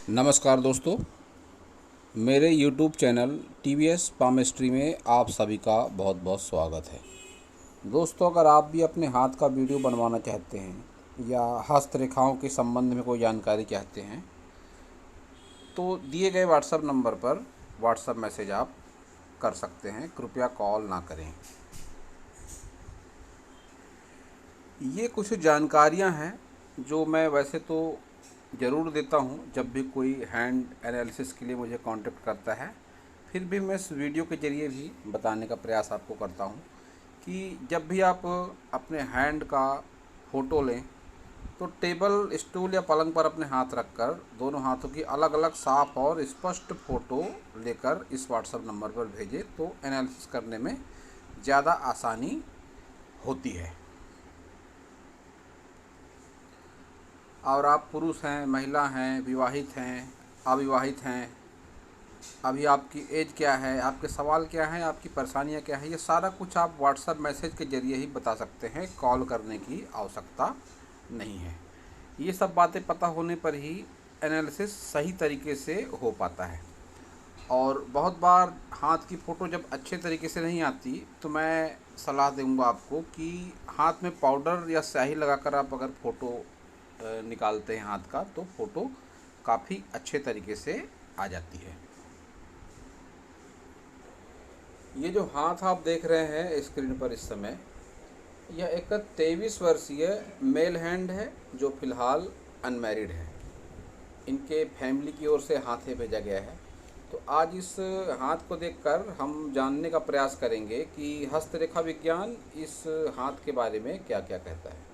नमस्कार दोस्तों, मेरे YouTube चैनल TVS पामिस्ट्री में आप सभी का बहुत बहुत स्वागत है। दोस्तों, अगर आप भी अपने हाथ का वीडियो बनवाना चाहते हैं या हस्तरेखाओं के संबंध में कोई जानकारी चाहते हैं तो दिए गए व्हाट्सएप नंबर पर व्हाट्सएप मैसेज आप कर सकते हैं। कृपया कॉल ना करें। ये कुछ जानकारियां हैं जो मैं वैसे तो ज़रूर देता हूँ जब भी कोई हैंड एनालिसिस के लिए मुझे कांटेक्ट करता है। फिर भी मैं इस वीडियो के ज़रिए भी बताने का प्रयास आपको करता हूँ कि जब भी आप अपने हैंड का फ़ोटो लें तो टेबल, स्टूल या पलंग पर अपने हाथ रखकर दोनों हाथों की अलग अलग साफ और स्पष्ट फ़ोटो लेकर इस व्हाट्सएप नंबर पर भेजें तो एनालिसिस करने में ज़्यादा आसानी होती है। और आप पुरुष हैं, महिला हैं, विवाहित हैं, अविवाहित हैं, अभी आपकी एज क्या है, आपके सवाल क्या हैं, आपकी परेशानियां क्या हैं, ये सारा कुछ आप व्हाट्सएप मैसेज के ज़रिए ही बता सकते हैं। कॉल करने की आवश्यकता नहीं है। ये सब बातें पता होने पर ही एनालिसिस सही तरीके से हो पाता है। और बहुत बार हाथ की फ़ोटो जब अच्छे तरीके से नहीं आती तो मैं सलाह दूंगा आपको कि हाथ में पाउडर या स्याही लगाकर आप अगर फ़ोटो निकालते हैं हाथ का तो फ़ोटो काफ़ी अच्छे तरीके से आ जाती है। ये जो हाथ आप देख रहे हैं स्क्रीन पर इस समय, यह एक 23 वर्षीय मेल हैंड है जो फ़िलहाल अनमैरिड है। इनके फैमिली की ओर से हाथ भेजा गया है। तो आज इस हाथ को देखकर हम जानने का प्रयास करेंगे कि हस्तरेखा विज्ञान इस हाथ के बारे में क्या क्या कहता है।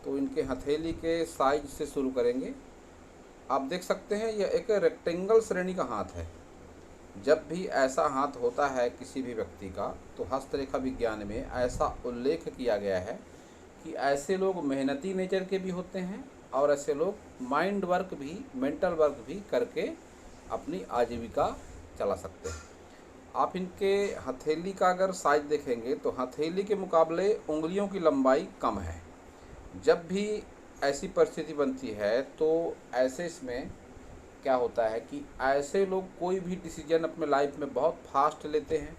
तो इनके हथेली के साइज से शुरू करेंगे। आप देख सकते हैं यह एक रेक्टेंगल श्रेणी का हाथ है। जब भी ऐसा हाथ होता है किसी भी व्यक्ति का तो हस्तरेखा विज्ञान में ऐसा उल्लेख किया गया है कि ऐसे लोग मेहनती नेचर के भी होते हैं और ऐसे लोग माइंड वर्क भी, मेंटल वर्क भी करके अपनी आजीविका चला सकते हैं। आप इनके हथेली का अगर साइज देखेंगे तो हथेली के मुकाबले उंगलियों की लंबाई कम है। जब भी ऐसी परिस्थिति बनती है तो ऐसे इसमें क्या होता है कि ऐसे लोग कोई भी डिसीजन अपने लाइफ में बहुत फास्ट लेते हैं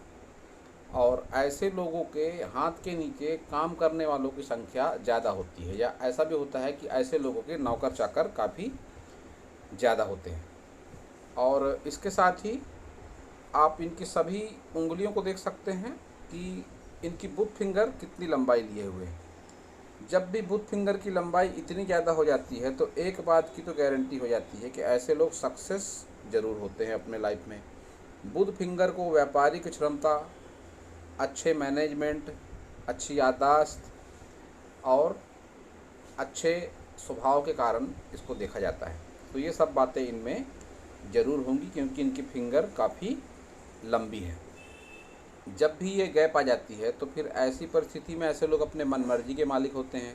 और ऐसे लोगों के हाथ के नीचे काम करने वालों की संख्या ज़्यादा होती है, या ऐसा भी होता है कि ऐसे लोगों के नौकर चाकर काफ़ी ज़्यादा होते हैं। और इसके साथ ही आप इनकी सभी उंगलियों को देख सकते हैं कि इनकी बुथ फिंगर कितनी लंबाई लिए हुए हैं। जब भी बुथ फिंगर की लंबाई इतनी ज़्यादा हो जाती है तो एक बात की तो गारंटी हो जाती है कि ऐसे लोग सक्सेस ज़रूर होते हैं अपने लाइफ में। बुध फिंगर को व्यापारिक क्षमता, अच्छे मैनेजमेंट, अच्छी याददाश्त और अच्छे स्वभाव के कारण इसको देखा जाता है। तो ये सब बातें इनमें ज़रूर होंगी क्योंकि इनकी फिंगर काफ़ी लंबी है। जब भी ये गैप आ जाती है तो फिर ऐसी परिस्थिति में ऐसे लोग अपने मनमर्जी के मालिक होते हैं।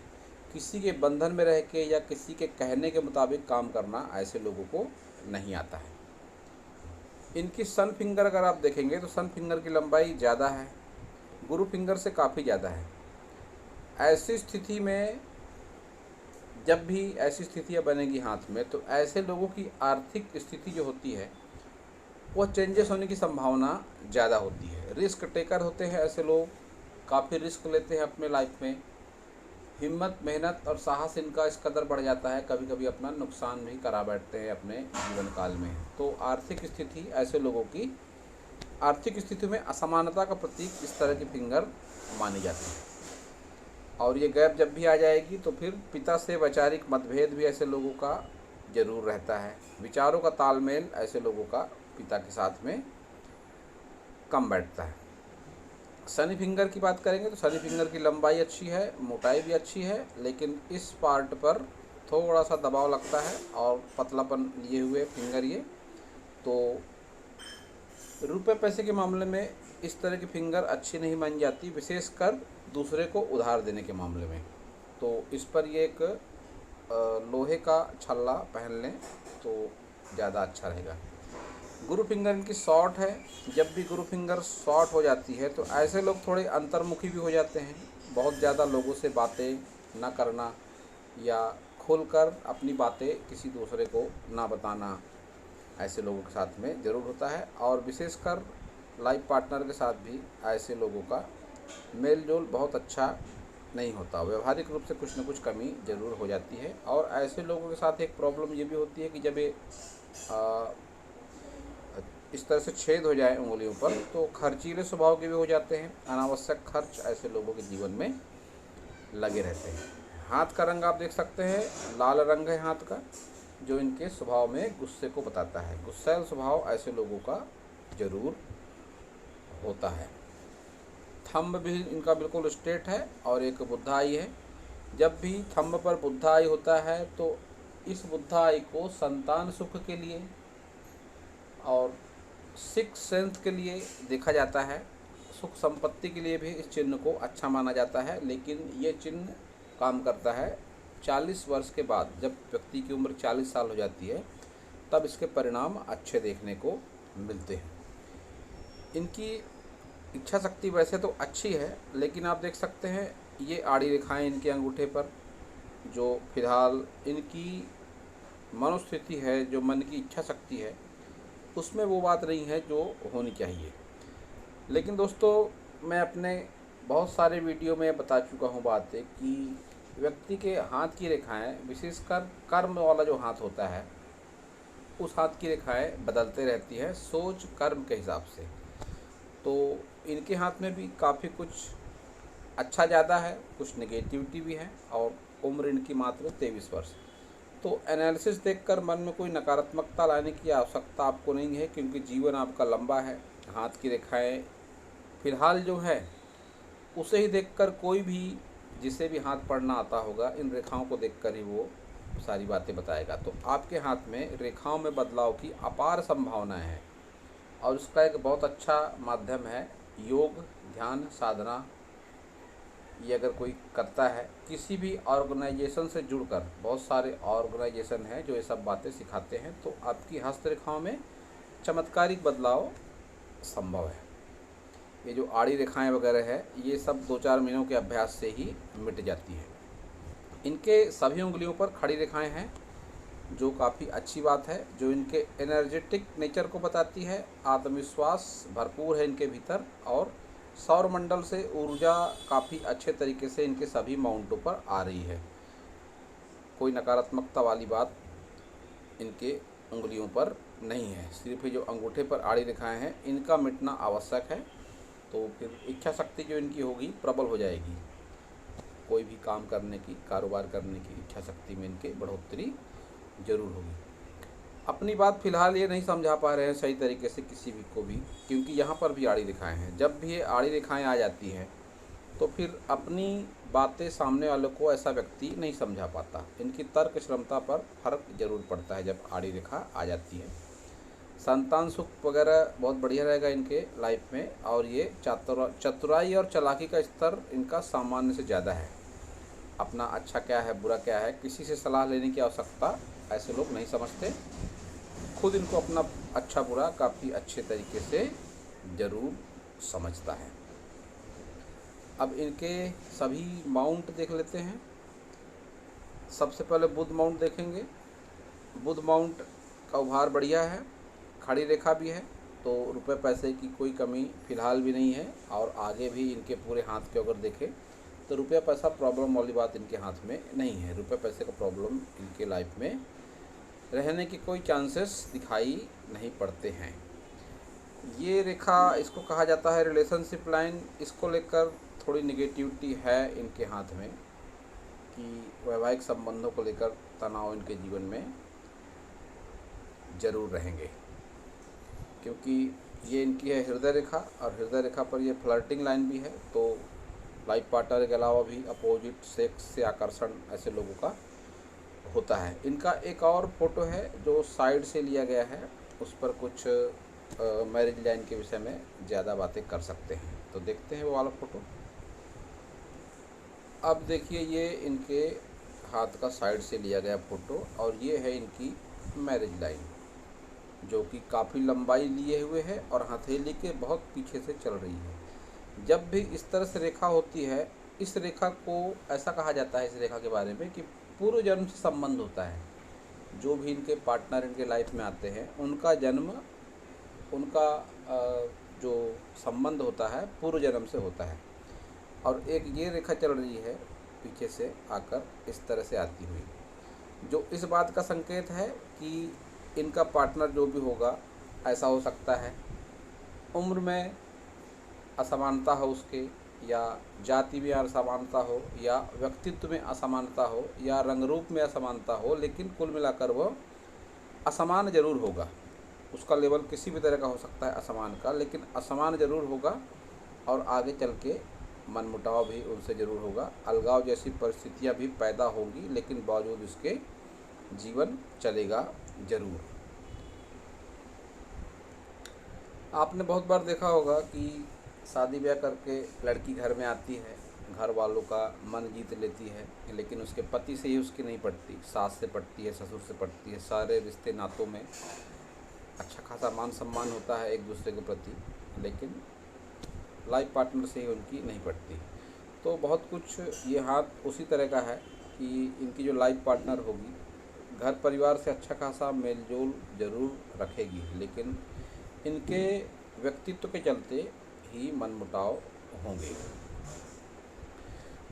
किसी के बंधन में रह के या किसी के कहने के मुताबिक काम करना ऐसे लोगों को नहीं आता है। इनकी सन फिंगर अगर आप देखेंगे तो सन फिंगर की लंबाई ज़्यादा है, गुरु फिंगर से काफ़ी ज़्यादा है। ऐसी स्थिति में जब भी ऐसी स्थितियाँ बनेगी हाथ में तो ऐसे लोगों की आर्थिक स्थिति जो होती है वो चेंजेस होने की संभावना ज़्यादा होती है। रिस्क टेकर होते हैं ऐसे लोग, काफ़ी रिस्क लेते हैं अपने लाइफ में। हिम्मत, मेहनत और साहस इनका इस कदर बढ़ जाता है, कभी कभी अपना नुकसान भी करा बैठते हैं अपने जीवन काल में। तो आर्थिक स्थिति, ऐसे लोगों की आर्थिक स्थिति में असमानता का प्रतीक इस तरह की फिंगर मानी जाती है। और ये गैप जब भी आ जाएगी तो फिर पिता से वैचारिक मतभेद भी ऐसे लोगों का ज़रूर रहता है। विचारों का तालमेल ऐसे लोगों का पिता के साथ में कम बैठता है। शनि फिंगर की बात करेंगे तो शनि फिंगर की लंबाई अच्छी है, मोटाई भी अच्छी है, लेकिन इस पार्ट पर थोड़ा सा दबाव लगता है और पतलापन लिए हुए फिंगर ये। तो रुपए पैसे के मामले में इस तरह की फिंगर अच्छी नहीं मानी जाती, विशेषकर दूसरे को उधार देने के मामले में। तो इस पर ये एक लोहे का छल्ला पहन लें तो ज़्यादा अच्छा रहेगा। गुरु फिंगर इनकी शॉर्ट है। जब भी गुरु फिंगर शॉर्ट हो जाती है तो ऐसे लोग थोड़े अंतर्मुखी भी हो जाते हैं। बहुत ज़्यादा लोगों से बातें ना करना या खोलकर अपनी बातें किसी दूसरे को ना बताना ऐसे लोगों के साथ में ज़रूर होता है। और विशेषकर लाइफ पार्टनर के साथ भी ऐसे लोगों का मेल जोल बहुत अच्छा नहीं होता, व्यवहारिक रूप से कुछ न कुछ कमी ज़रूर हो जाती है। और ऐसे लोगों के साथ एक प्रॉब्लम ये भी होती है कि जब ये इस तरह से छेद हो जाए उंगलियों पर तो खर्चीले स्वभाव के भी हो जाते हैं। अनावश्यक खर्च ऐसे लोगों के जीवन में लगे रहते हैं। हाथ का रंग आप देख सकते हैं, लाल रंग है हाथ का, जो इनके स्वभाव में गुस्से को बताता है। गुस्सैल स्वभाव ऐसे लोगों का ज़रूर होता है। थंब भी इनका बिल्कुल स्ट्रेट है और एक बुद्धा आई है। जब भी थंब पर बुद्धा आई होता है तो इस बुद्धा आई को संतान सुख के लिए और सिक्स सेंस के लिए देखा जाता है। सुख संपत्ति के लिए भी इस चिन्ह को अच्छा माना जाता है। लेकिन ये चिन्ह काम करता है 40 वर्ष के बाद। जब व्यक्ति की उम्र 40 साल हो जाती है तब इसके परिणाम अच्छे देखने को मिलते हैं। इनकी इच्छा शक्ति वैसे तो अच्छी है, लेकिन आप देख सकते हैं ये आड़ी रेखाएं इनके अंगूठे पर, जो फिलहाल इनकी मनोस्थिति है, जो मन की इच्छा शक्ति है, उसमें वो बात नहीं है जो होनी चाहिए। लेकिन दोस्तों, मैं अपने बहुत सारे वीडियो में बता चुका हूँ बातें कि व्यक्ति के हाथ की रेखाएं, विशेषकर कर्म वाला जो हाथ होता है, उस हाथ की रेखाएं बदलते रहती है सोच कर्म के हिसाब से। तो इनके हाथ में भी काफ़ी कुछ अच्छा ज़्यादा है, कुछ नेगेटिविटी भी है। और उम्र इनकी मात्र 23 वर्ष। तो एनालिसिस देखकर मन में कोई नकारात्मकता लाने की आवश्यकता आपको नहीं है, क्योंकि जीवन आपका लंबा है। हाथ की रेखाएं फिलहाल जो है उसे ही देखकर कोई भी जिसे भी हाथ पढ़ना आता होगा, इन रेखाओं को देखकर ही वो सारी बातें बताएगा। तो आपके हाथ में रेखाओं में बदलाव की अपार संभावनाएं हैं और उसका एक बहुत अच्छा माध्यम है योग, ध्यान, साधना। ये अगर कोई करता है, किसी भी ऑर्गेनाइजेशन से जुड़कर, बहुत सारे ऑर्गेनाइजेशन हैं जो ये सब बातें सिखाते हैं, तो आपकी हस्तरेखाओं में चमत्कारिक बदलाव संभव है। ये जो आड़ी रेखाएं वगैरह है, ये सब 2-4 महीनों के अभ्यास से ही मिट जाती है। इनके सभी उंगलियों पर खड़ी रेखाएं हैं, जो काफ़ी अच्छी बात है, जो इनके एनर्जेटिक नेचर को बताती है। आत्मविश्वास भरपूर है इनके भीतर और सौरमंडल से ऊर्जा काफ़ी अच्छे तरीके से इनके सभी माउंटों पर आ रही है। कोई नकारात्मकता वाली बात इनके उंगलियों पर नहीं है। सिर्फ ये जो अंगूठे पर आड़ी रेखाएं हैं, इनका मिटना आवश्यक है। तो फिर इच्छा शक्ति जो इनकी होगी प्रबल हो जाएगी। कोई भी काम करने की, कारोबार करने की इच्छा शक्ति में इनके बढ़ोतरी ज़रूर होगी। अपनी बात फ़िलहाल ये नहीं समझा पा रहे हैं सही तरीके से किसी भी को भी, क्योंकि यहाँ पर भी आड़ी रेखाएं हैं। जब भी ये आड़ी रेखाएं आ जाती हैं तो फिर अपनी बातें सामने वालों को ऐसा व्यक्ति नहीं समझा पाता। इनकी तर्क क्षमता पर फर्क ज़रूर पड़ता है जब आड़ी रेखा आ जाती है। संतान सुख वगैरह बहुत बढ़िया रहेगा इनके लाइफ में। और ये चतुराई और चालाकी का स्तर इनका सामान्य से ज़्यादा है। अपना अच्छा क्या है, बुरा क्या है, किसी से सलाह लेने की आवश्यकता ऐसे लोग नहीं समझते। खुद इनको अपना अच्छा बुरा काफ़ी अच्छे तरीके से ज़रूर समझता है। अब इनके सभी माउंट देख लेते हैं। सबसे पहले बुध माउंट देखेंगे। बुध माउंट का उभार बढ़िया है, खड़ी रेखा भी है, तो रुपए पैसे की कोई कमी फ़िलहाल भी नहीं है। और आगे भी इनके पूरे हाथ के अगर देखें तो रुपया पैसा प्रॉब्लम वाली बात इनके हाथ में नहीं है। रुपये पैसे का प्रॉब्लम इनके लाइफ में रहने की कोई चांसेस दिखाई नहीं पड़ते हैं। ये रेखा, इसको कहा जाता है रिलेशनशिप लाइन। इसको लेकर थोड़ी नेगेटिविटी है इनके हाथ में कि वैवाहिक संबंधों को लेकर तनाव इनके जीवन में ज़रूर रहेंगे, क्योंकि ये इनकी है हृदय रेखा और हृदय रेखा पर ये फ्लर्टिंग लाइन भी है। तो लाइफ पार्टनर के अलावा भी अपोजिट सेक्स से आकर्षण ऐसे लोगों का होता है। इनका एक और फोटो है जो साइड से लिया गया है, उस पर कुछ मैरिज लाइन के विषय में ज़्यादा बातें कर सकते हैं। तो देखते हैं वो वाला फ़ोटो। अब देखिए, ये इनके हाथ का साइड से लिया गया फ़ोटो और ये है इनकी मैरिज लाइन, जो कि काफ़ी लंबाई लिए हुए है और हथेली के बहुत पीछे से चल रही है। जब भी इस तरह से रेखा होती है, इस रेखा को ऐसा कहा जाता है, इस रेखा के बारे में, कि पूर्व जन्म से संबंध होता है। जो भी इनके पार्टनर इनके लाइफ में आते हैं उनका जन्म, उनका जो संबंध होता है पूर्व जन्म से होता है। और एक ये रेखा चल रही है पीछे से आकर इस तरह से आती हुई, जो इस बात का संकेत है कि इनका पार्टनर जो भी होगा ऐसा हो सकता है उम्र में असमानता हो उसके, या जाति में असमानता हो, या व्यक्तित्व में असमानता हो, या रंग रूप में असमानता हो, लेकिन कुल मिलाकर वो असमान ज़रूर होगा। उसका लेवल किसी भी तरह का हो सकता है असमान का, लेकिन असमान ज़रूर होगा। और आगे चल के मनमुटाव भी उनसे ज़रूर होगा, अलगाव जैसी परिस्थितियाँ भी पैदा होंगी, लेकिन बावजूद इसके जीवन चलेगा ज़रूर। आपने बहुत बार देखा होगा कि शादी ब्याह करके लड़की घर में आती है, घर वालों का मन जीत लेती है, लेकिन उसके पति से ही उसकी नहीं पटती, सास से पटती है, ससुर से पटती है। सारे रिश्ते नातों में अच्छा खासा मान सम्मान होता है एक दूसरे के प्रति, लेकिन लाइफ पार्टनर से ही उनकी नहीं पटती। तो बहुत कुछ ये हाथ उसी तरह का है कि इनकी जो लाइफ पार्टनर होगी घर परिवार से अच्छा खासा मेल जोल ज़रूर रखेगी, लेकिन इनके व्यक्तित्व के चलते ही मनमुटाव होंगे।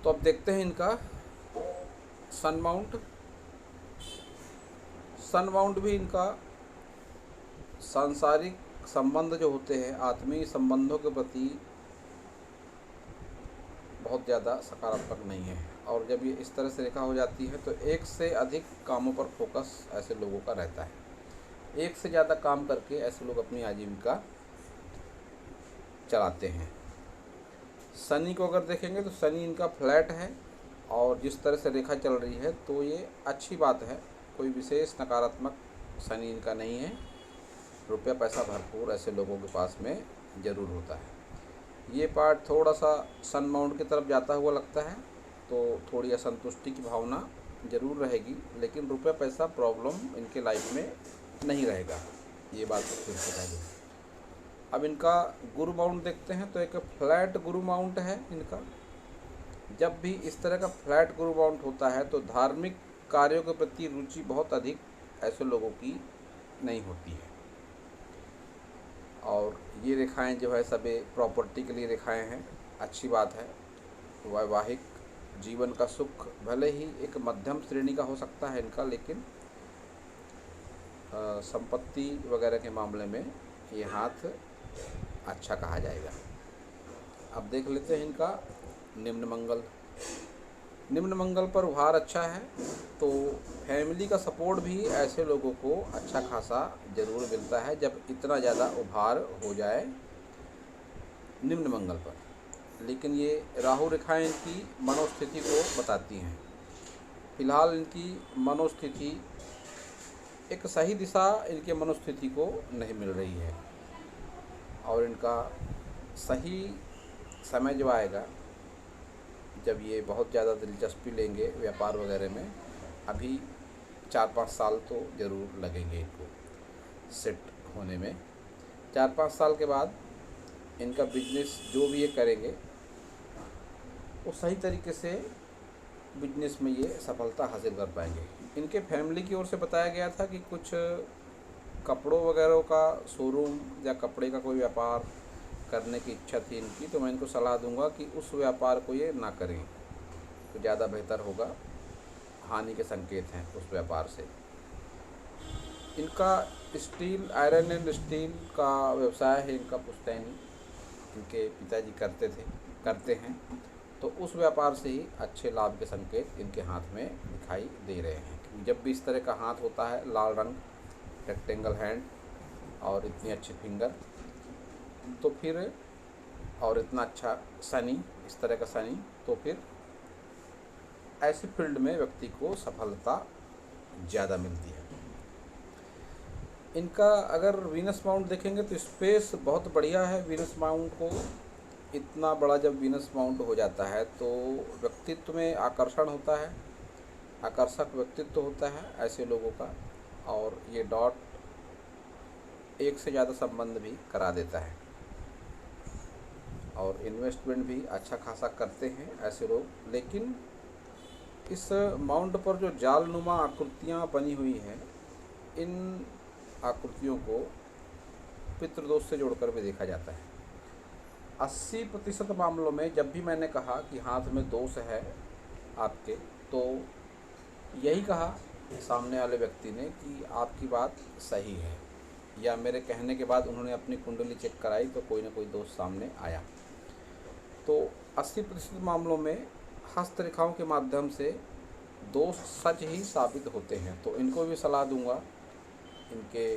तो अब देखते हैं इनका सन माउंट। सन माउंट भी इनका सांसारिक संबंध जो होते हैं, आत्मीय संबंधों के प्रति बहुत ज़्यादा सकारात्मक नहीं है। और जब ये इस तरह से रेखा हो जाती है तो एक से अधिक कामों पर फोकस ऐसे लोगों का रहता है। एक से ज़्यादा काम करके ऐसे लोग अपनी आजीविका चलाते हैं। शनि को अगर देखेंगे तो शनि इनका फ्लैट है, और जिस तरह से रेखा चल रही है तो ये अच्छी बात है, कोई विशेष नकारात्मक शनि इनका नहीं है। रुपया पैसा भरपूर ऐसे लोगों के पास में ज़रूर होता है। ये पार्ट थोड़ा सा सन माउंट की तरफ जाता हुआ लगता है, तो थोड़ी असंतुष्टि की भावना ज़रूर रहेगी, लेकिन रुपया पैसा प्रॉब्लम इनके लाइफ में नहीं रहेगा, ये बात तो फिर से कह दूँ। अब इनका गुरु माउंट देखते हैं तो एक फ्लैट गुरु माउंट है इनका। जब भी इस तरह का फ्लैट गुरु माउंट होता है तो धार्मिक कार्यों के प्रति रुचि बहुत अधिक ऐसे लोगों की नहीं होती है। और ये रेखाएं जो है सभी प्रॉपर्टी के लिए रेखाएं हैं, अच्छी बात है। वैवाहिक जीवन का सुख भले ही एक मध्यम श्रेणी का हो सकता है इनका, लेकिन संपत्ति वगैरह के मामले में ये हाथ अच्छा कहा जाएगा। अब देख लेते हैं इनका निम्न मंगल। निम्न मंगल पर उभार अच्छा है, तो फैमिली का सपोर्ट भी ऐसे लोगों को अच्छा खासा ज़रूर मिलता है जब इतना ज़्यादा उभार हो जाए निम्न मंगल पर। लेकिन ये राहु रेखाएं इनकी मनोस्थिति को बताती हैं। फिलहाल इनकी मनोस्थिति एक सही दिशा इनके मनोस्थिति को नहीं मिल रही है, और इनका सही समय जो आएगा जब ये बहुत ज़्यादा दिलचस्पी लेंगे व्यापार वगैरह में, अभी 4-5 साल तो ज़रूर लगेंगे इनको सेट होने में। 4-5 साल के बाद इनका बिजनेस जो भी ये करेंगे वो सही तरीके से बिजनेस में ये सफलता हासिल कर पाएंगे। इनके फैमिली की ओर से बताया गया था कि कुछ कपड़ों वगैरह का शोरूम या कपड़े का कोई व्यापार करने की इच्छा थी इनकी, तो मैं इनको सलाह दूंगा कि उस व्यापार को ये ना करें तो ज़्यादा बेहतर होगा। हानि के संकेत हैं उस व्यापार से। इनका स्टील, आयरन एंड स्टील का व्यवसाय है इनका पुश्तैनी, इनके पिताजी करते हैं, तो उस व्यापार से ही अच्छे लाभ के संकेत इनके हाथ में दिखाई दे रहे हैं। जब भी इस तरह का हाथ होता है, लाल रंग, रेक्टेंगल हैंड और इतनी अच्छी फिंगर, तो फिर और इतना अच्छा शनि, इस तरह का शनि, तो फिर ऐसी फील्ड में व्यक्ति को सफलता ज़्यादा मिलती है। इनका अगर वीनस माउंट देखेंगे तो स्पेस बहुत बढ़िया है वीनस माउंट को। इतना बड़ा जब वीनस माउंट हो जाता है तो व्यक्तित्व में आकर्षण होता है, आकर्षक व्यक्तित्व होता है ऐसे लोगों का, और ये डॉट एक से ज़्यादा संबंध भी करा देता है, और इन्वेस्टमेंट भी अच्छा खासा करते हैं ऐसे लोग। लेकिन इस माउंट पर जो जालनुमा आकृतियाँ बनी हुई हैं, इन आकृतियों को पितृदोष से जोड़कर भी देखा जाता है। 80% मामलों में जब भी मैंने कहा कि हाथ में दोष है आपके, तो यही कहा सामने वाले व्यक्ति ने कि आपकी बात सही है, या मेरे कहने के बाद उन्होंने अपनी कुंडली चेक कराई तो कोई ना कोई दोष सामने आया। तो 80% मामलों में हस्तरेखाओं के माध्यम से दोष सच ही साबित होते हैं। तो इनको भी सलाह दूंगा, इनके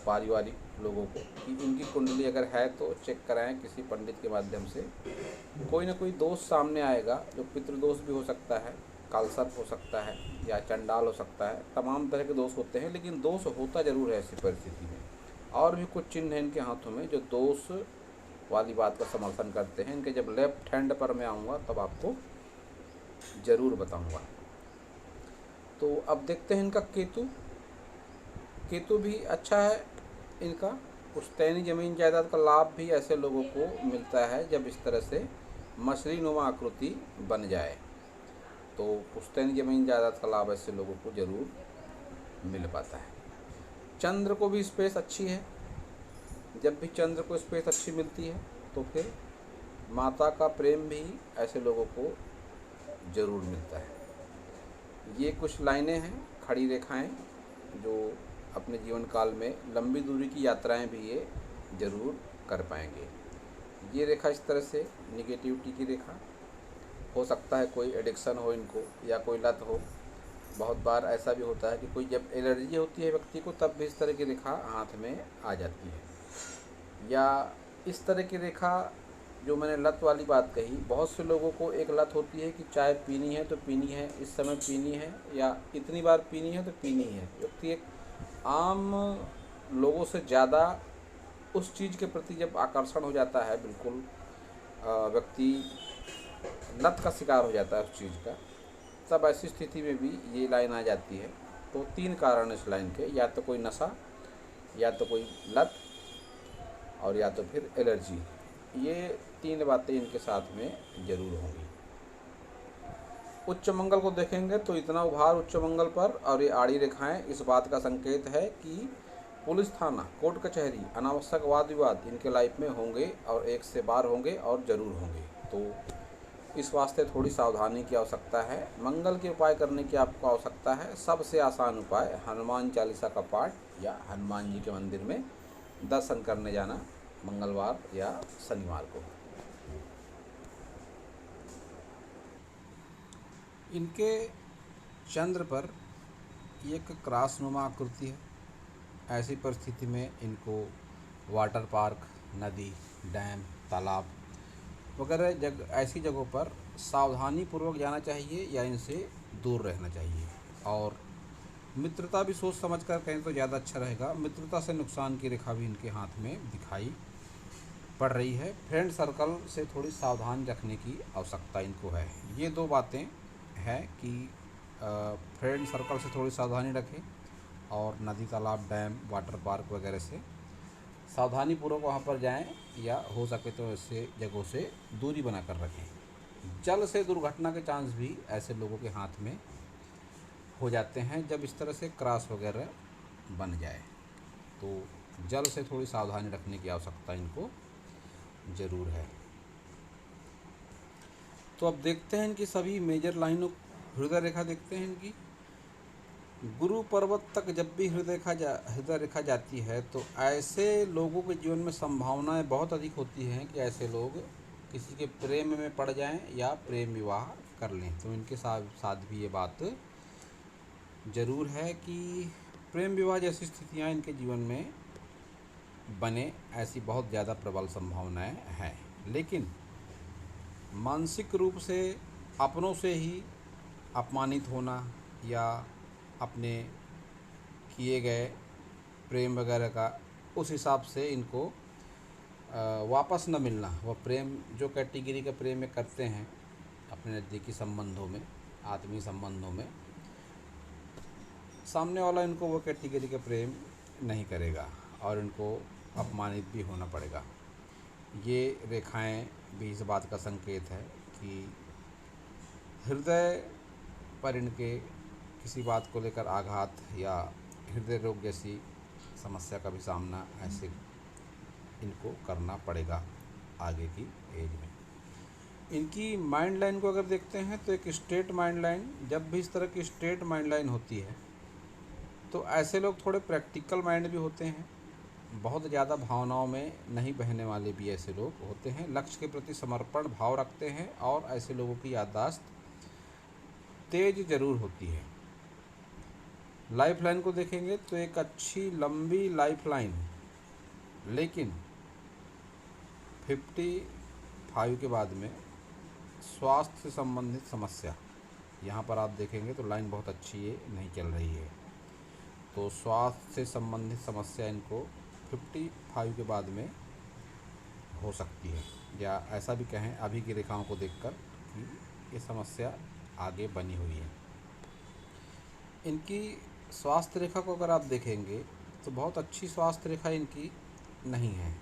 पारिवारिक लोगों को, कि इनकी कुंडली अगर है तो चेक कराएं किसी पंडित के माध्यम से। कोई ना कोई दोष सामने आएगा, जो पितृदोष भी हो सकता है, कालसर्प हो सकता है, या चंडाल हो सकता है। तमाम तरह के दोष होते हैं, लेकिन दोष होता ज़रूर है ऐसी परिस्थिति में। और भी कुछ चिन्ह हैं इनके हाथों में जो दोष वाली बात का समर्थन करते हैं। इनके जब लेफ्ट हैंड पर मैं आऊँगा तब आपको ज़रूर बताऊँगा। तो अब देखते हैं इनका केतु। केतु भी अच्छा है इनका। पुश्तैनी ज़मीन जायदाद का लाभ भी ऐसे लोगों को मिलता है जब इस तरह से मछली नुमा आकृति बन जाए। तो पुश्तैनी ज़मीन जायदाद का लाभ ऐसे लोगों को ज़रूर मिल पाता है। चंद्र को भी स्पेस अच्छी है। जब भी चंद्र को स्पेस अच्छी मिलती है तो फिर माता का प्रेम भी ऐसे लोगों को ज़रूर मिलता है। ये कुछ लाइनें हैं, खड़ी रेखाएं, जो अपने जीवन काल में लंबी दूरी की यात्राएं भी ये ज़रूर कर पाएंगे। ये रेखा इस तरह से निगेटिविटी की रेखा हो सकता है, कोई एडिक्शन हो इनको या कोई लत हो। बहुत बार ऐसा भी होता है कि कोई जब एलर्जी होती है व्यक्ति को तब भी इस तरह की रेखा हाथ में आ जाती है। या इस तरह की रेखा, जो मैंने लत वाली बात कही, बहुत से लोगों को एक लत होती है कि चाय पीनी है तो पीनी है, इस समय पीनी है, या इतनी बार पीनी है तो पीनी है। व्यक्ति एक आम लोगों से ज़्यादा उस चीज़ के प्रति जब आकर्षण हो जाता है, बिल्कुल व्यक्ति लत का शिकार हो जाता है उस चीज़ का, तब ऐसी स्थिति में भी ये लाइन आ जाती है। तो 3 कारण इस लाइन के, या तो कोई नशा, या तो कोई लत, और या तो फिर एलर्जी। ये 3 बातें इनके साथ में ज़रूर होंगी। उच्च मंगल को देखेंगे तो इतना उभार उच्च मंगल पर और ये आड़ी रेखाएं इस बात का संकेत है कि पुलिस थाना, कोर्ट कचहरी, अनावश्यक वाद विवाद इनके लाइफ में होंगे, और एक से बार होंगे और ज़रूर होंगे। तो इस वास्ते थोड़ी सावधानी की आवश्यकता है। मंगल के उपाय करने की आपको आवश्यकता है। सबसे आसान उपाय हनुमान चालीसा का पाठ या हनुमान जी के मंदिर में दर्शन करने जाना मंगलवार या शनिवार को। इनके चंद्र पर एक क्रॉसनुमा आकृति है। ऐसी परिस्थिति में इनको वाटर पार्क, नदी, डैम, तालाब वगैरह ऐसी जगहों पर सावधानी पूर्वक जाना चाहिए या इनसे दूर रहना चाहिए। और मित्रता भी सोच समझ कर कहें तो ज़्यादा अच्छा रहेगा। मित्रता से नुकसान की रेखा भी इनके हाथ में दिखाई पड़ रही है। फ्रेंड सर्कल से थोड़ी सावधान रखने की आवश्यकता इनको है। ये 2 बातें हैं कि फ्रेंड सर्कल से थोड़ी सावधानी रखें, और नदी, तालाब, डैम, वाटर पार्क वगैरह से सावधानी पूर्वक वहाँ पर जाएं, या हो सके तो ऐसे जगहों से दूरी बना कर रखें। जल से दुर्घटना के चांस भी ऐसे लोगों के हाथ में हो जाते हैं जब इस तरह से क्रॉस वगैरह बन जाए। तो जल से थोड़ी सावधानी रखने की आवश्यकता इनको ज़रूर है। तो अब देखते हैं इनकी सभी मेजर लाइनों, हृदय रेखा देखते हैं इनकी। गुरु पर्वत तक जब भी हृदय रेखा जाती है तो ऐसे लोगों के जीवन में संभावनाएं बहुत अधिक होती हैं कि ऐसे लोग किसी के प्रेम में पड़ जाएं या प्रेम विवाह कर लें। तो इनके साथ भी ये बात ज़रूर है कि प्रेम विवाह जैसी स्थितियां इनके जीवन में बने, ऐसी बहुत ज़्यादा प्रबल संभावनाएं हैं। लेकिन मानसिक रूप से अपनों से ही अपमानित होना या अपने किए गए प्रेम वगैरह का उस हिसाब से इनको वापस न मिलना, वह प्रेम जो कैटेगरी का प्रेम में करते हैं अपने नज़दीकी संबंधों में, आत्मीय संबंधों में, सामने वाला इनको वो कैटेगरी का प्रेम नहीं करेगा और इनको अपमानित भी होना पड़ेगा। ये रेखाएं भी इस बात का संकेत है कि हृदय पर इनके किसी बात को लेकर आघात या हृदय रोग जैसी समस्या का भी सामना ऐसे इनको करना पड़ेगा आगे की एज में। इनकी माइंड लाइन को अगर देखते हैं तो एक स्ट्रेट माइंड लाइन, जब भी इस तरह की स्ट्रेट माइंड लाइन होती है तो ऐसे लोग थोड़े प्रैक्टिकल माइंड भी होते हैं, बहुत ज़्यादा भावनाओं में नहीं बहने वाले भी ऐसे लोग होते हैं, लक्ष्य के प्रति समर्पण भाव रखते हैं और ऐसे लोगों की याददाश्त तेज ज़रूर होती है। लाइफ लाइन को देखेंगे तो एक अच्छी लंबी लाइफ लाइन, लेकिन 55 के बाद में स्वास्थ्य से संबंधित समस्या, यहाँ पर आप देखेंगे तो लाइन बहुत अच्छी है, नहीं चल रही है। तो स्वास्थ्य से संबंधित समस्या इनको 55 के बाद में हो सकती है, या ऐसा भी कहें अभी की रेखाओं को देखकर कि ये समस्या आगे बनी हुई है। इनकी स्वास्थ्य रेखा को अगर आप देखेंगे तो बहुत अच्छी स्वास्थ्य रेखा इनकी नहीं है।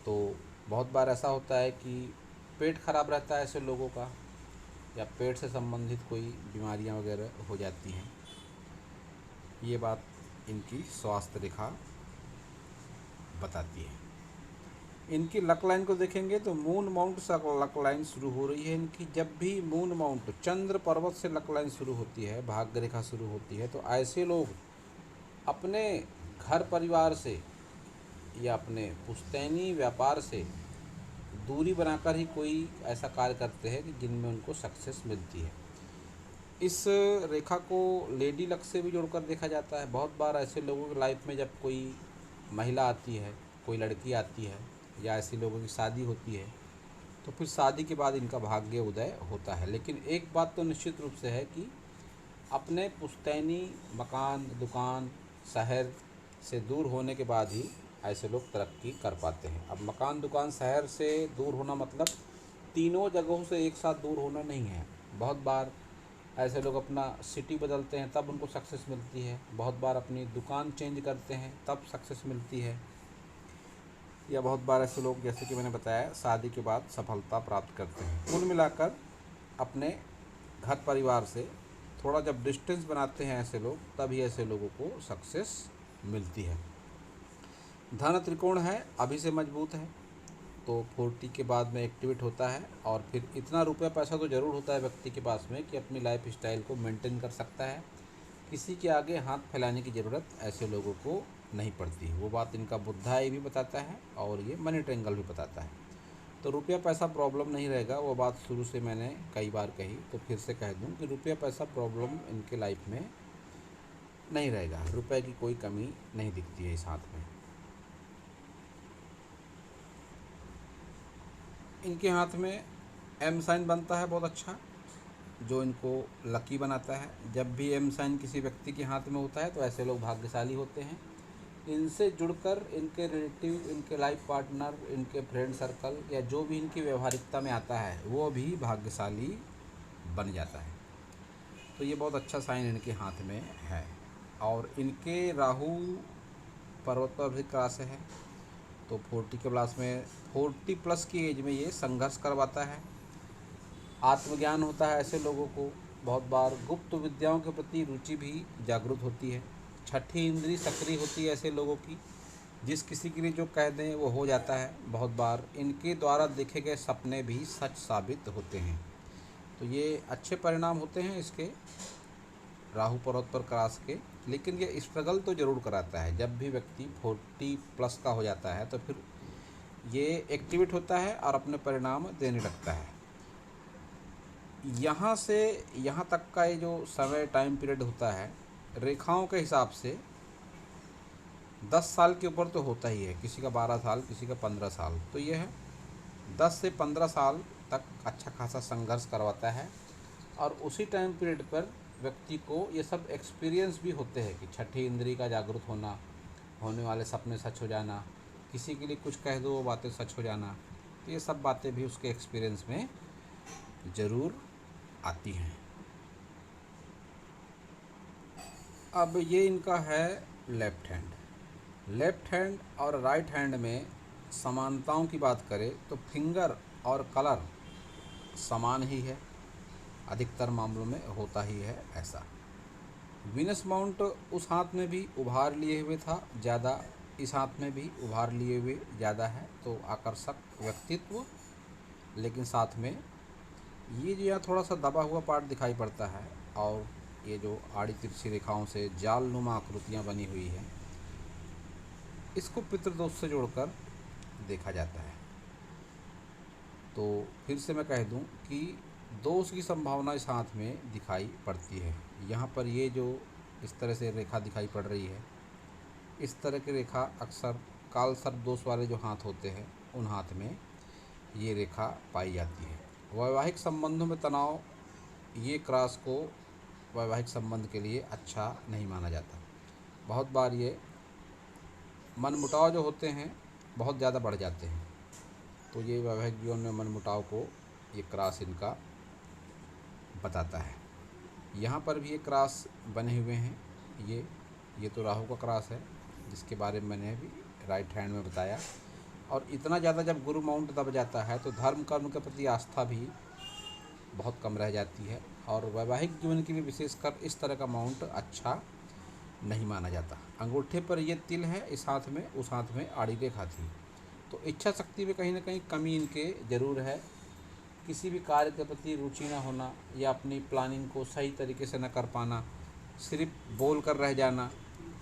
तो बहुत बार ऐसा होता है कि पेट खराब रहता है ऐसे लोगों का, या पेट से संबंधित कोई बीमारियां वगैरह हो जाती हैं। ये बात इनकी स्वास्थ्य रेखा बताती है। इनकी लक लाइन को देखेंगे तो मून माउंट से लक लाइन शुरू हो रही है इनकी। जब भी मून माउंट चंद्र पर्वत से लक लाइन शुरू होती है, भाग्य रेखा शुरू होती है, तो ऐसे लोग अपने घर परिवार से या अपने पुश्तैनी व्यापार से दूरी बनाकर ही कोई ऐसा कार्य करते हैं कि जिनमें उनको सक्सेस मिलती है। इस रेखा को लेडी लक से भी जोड़कर देखा जाता है। बहुत बार ऐसे लोगों की लाइफ में जब कोई महिला आती है, कोई लड़की आती है, या ऐसे लोगों की शादी होती है, तो फिर शादी के बाद इनका भाग्य उदय होता है। लेकिन एक बात तो निश्चित रूप से है कि अपने पुश्तैनी मकान, दुकान, शहर से दूर होने के बाद ही ऐसे लोग तरक्की कर पाते हैं। अब मकान, दुकान, शहर से दूर होना मतलब तीनों जगहों से एक साथ दूर होना नहीं है। बहुत बार ऐसे लोग अपना सिटी बदलते हैं तब उनको सक्सेस मिलती है, बहुत बार अपनी दुकान चेंज करते हैं तब सक्सेस मिलती है, या बहुत बार ऐसे लोग, जैसे कि मैंने बताया, शादी के बाद सफलता प्राप्त करते हैं। कुल मिलाकर अपने घर परिवार से थोड़ा जब डिस्टेंस बनाते हैं ऐसे लोग, तभी ऐसे लोगों को सक्सेस मिलती है। धन त्रिकोण है, अभी से मजबूत है, तो 40 के बाद में एक्टिवेट होता है, और फिर इतना रुपया पैसा तो ज़रूर होता है व्यक्ति के पास में कि अपनी लाइफ स्टाइल को मेंटेन कर सकता है। किसी के आगे हाथ फैलाने की ज़रूरत ऐसे लोगों को नहीं पड़ती। वो बात इनका बुद्धाई भी बताता है और ये मनी ट्रायंगल भी बताता है। तो रुपया पैसा प्रॉब्लम नहीं रहेगा, वो बात शुरू से मैंने कई बार कही, तो फिर से कह दूं कि रुपया पैसा प्रॉब्लम इनके लाइफ में नहीं रहेगा। रुपए की कोई कमी नहीं दिखती है इस हाथ में। इनके हाथ में एम साइन बनता है बहुत अच्छा, जो इनको लकी बनाता है। जब भी एम साइन किसी व्यक्ति के हाथ में होता है तो ऐसे लोग भाग्यशाली होते हैं। इनसे जुड़कर इनके रिलेटिव, इनके लाइफ पार्टनर, इनके फ्रेंड सर्कल, या जो भी इनकी व्यवहारिकता में आता है वो भी भाग्यशाली बन जाता है। तो ये बहुत अच्छा साइन इनके हाथ में है। और इनके राहु पर्वत पर भी क्रॉस है, तो 40 प्लस की एज में ये संघर्ष करवाता है। आत्मज्ञान होता है ऐसे लोगों को। बहुत बार गुप्त विद्याओं के प्रति रुचि भी जागृत होती है। छठी इंद्री सक्रिय होती है ऐसे लोगों की, जिस किसी के लिए जो कह दें वो हो जाता है। बहुत बार इनके द्वारा देखे गए सपने भी सच साबित होते हैं। तो ये अच्छे परिणाम होते हैं इसके राहु पर्वत पर क्रॉस के। लेकिन ये स्ट्रगल तो ज़रूर कराता है। जब भी व्यक्ति 40 प्लस का हो जाता है तो फिर ये एक्टिवेट होता है और अपने परिणाम देने लगता है। यहाँ से यहाँ तक का ये जो समय टाइम पीरियड होता है, रेखाओं के हिसाब से 10 साल के ऊपर तो होता ही है। किसी का 12 साल, किसी का 15 साल, तो ये है 10 से 15 साल तक अच्छा खासा संघर्ष करवाता है। और उसी टाइम पीरियड पर व्यक्ति को ये सब एक्सपीरियंस भी होते हैं कि छठी इंद्री का जागरूक होना, होने वाले सपने सच हो जाना, किसी के लिए कुछ कह दो वो बातें सच हो जाना, तो ये सब बातें भी उसके एक्सपीरियंस में ज़रूर आती हैं। अब ये इनका है लेफ्ट हैंड। लेफ्ट हैंड और राइट हैंड में समानताओं की बात करें तो फिंगर और कलर समान ही है। अधिकतर मामलों में होता ही है ऐसा। वीनस माउंट उस हाथ में भी उभार लिए हुए था ज़्यादा, इस हाथ में भी उभार लिए हुए ज़्यादा है, तो आकर्षक व्यक्तित्व, लेकिन साथ में ये जो यहाँ थोड़ा सा दबा हुआ पार्ट दिखाई पड़ता है, और ये जो आड़ी तिरछी रेखाओं से जालनुमा आकृतियाँ बनी हुई हैं, इसको पितृदोष से जोड़कर देखा जाता है। तो फिर से मैं कह दूं कि दोष की संभावना इस हाथ में दिखाई पड़ती है। यहाँ पर ये जो इस तरह से रेखा दिखाई पड़ रही है, इस तरह की रेखा अक्सर काल सर्प दोष वाले जो हाथ होते हैं उन हाथ में ये रेखा पाई जाती है। वैवाहिक संबंधों में तनाव, ये क्रॉस को वैवाहिक संबंध के लिए अच्छा नहीं माना जाता। बहुत बार ये मनमुटाव जो होते हैं बहुत ज़्यादा बढ़ जाते हैं, तो ये वैवाहिक जीवन में मनमुटाव को ये क्रॉस इनका बताता है। यहाँ पर भी ये क्रॉस बने हुए हैं। ये तो राहु का क्रॉस है, जिसके बारे में मैंने अभी राइट हैंड में बताया। और इतना ज़्यादा जब गुरु माउंट दब जाता है तो धर्म कर्म के प्रति आस्था भी बहुत कम रह जाती है, और वैवाहिक जीवन के लिए विशेषकर इस तरह का माउंट अच्छा नहीं माना जाता। अंगूठे पर ये तिल है इस हाथ में, उस हाथ में आड़ी रेखा थी, तो इच्छा शक्ति में कहीं ना कहीं कमी इनके ज़रूर है। किसी भी कार्य के प्रति रुचि ना होना, या अपनी प्लानिंग को सही तरीके से न कर पाना, सिर्फ बोल कर रह जाना,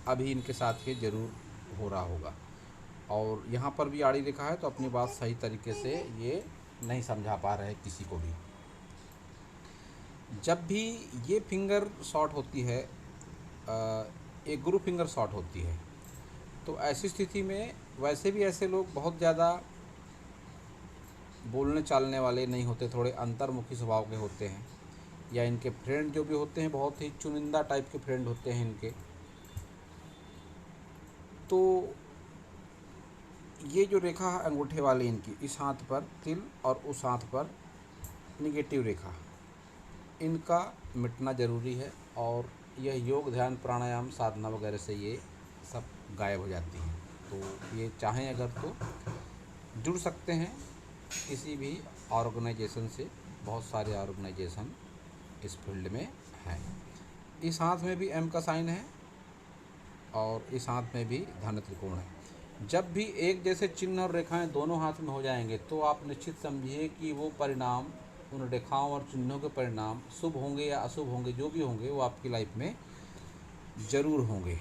अभी इनके साथ ये ज़रूर हो रहा होगा। और यहाँ पर भी आड़ी रेखा है, तो अपनी बात सही तरीके से ये नहीं समझा पा रहे किसी को भी। जब भी ये फिंगर शॉर्ट होती है, एक गुरु फिंगर शॉर्ट होती है, तो ऐसी स्थिति में वैसे भी ऐसे लोग बहुत ज़्यादा बोलने चालने वाले नहीं होते, थोड़े अंतर्मुखी स्वभाव के होते हैं, या इनके फ्रेंड जो भी होते हैं बहुत ही चुनिंदा टाइप के फ्रेंड होते हैं इनके। तो ये जो रेखा है अंगूठे वाली इनकी, इस हाथ पर तिल और उस हाथ पर निगेटिव रेखा, इनका मिटना ज़रूरी है। और यह योग ध्यान प्राणायाम साधना वगैरह से ये सब गायब हो जाती हैं। तो ये चाहें अगर तो जुड़ सकते हैं किसी भी ऑर्गेनाइजेशन से, बहुत सारे ऑर्गेनाइजेशन इस फील्ड में हैं। इस हाथ में भी एम का साइन है और इस हाथ में भी धन त्रिकोण है। जब भी एक जैसे चिन्ह और रेखाएं दोनों हाथ में हो जाएंगे तो आप निश्चित समझिए कि वो परिणाम, उन रेखाओं और चिन्हों के परिणाम शुभ होंगे या अशुभ होंगे, जो भी होंगे वो आपकी लाइफ में ज़रूर होंगे।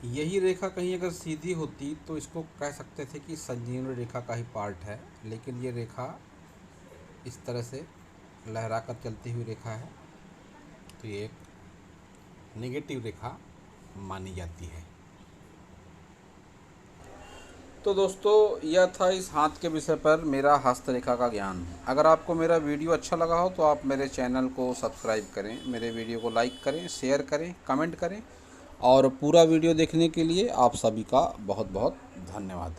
यही रेखा कहीं अगर सीधी होती तो इसको कह सकते थे कि संजीवनी रेखा का ही पार्ट है, लेकिन ये रेखा इस तरह से लहरा कर चलती हुई रेखा है, तो ये एक नेगेटिव रेखा मानी जाती है। तो दोस्तों, यह था इस हाथ के विषय पर मेरा हस्तरेखा का ज्ञान। अगर आपको मेरा वीडियो अच्छा लगा हो तो आप मेरे चैनल को सब्सक्राइब करें, मेरे वीडियो को लाइक करें, शेयर करें, कमेंट करें, और पूरा वीडियो देखने के लिए आप सभी का बहुत बहुत धन्यवाद।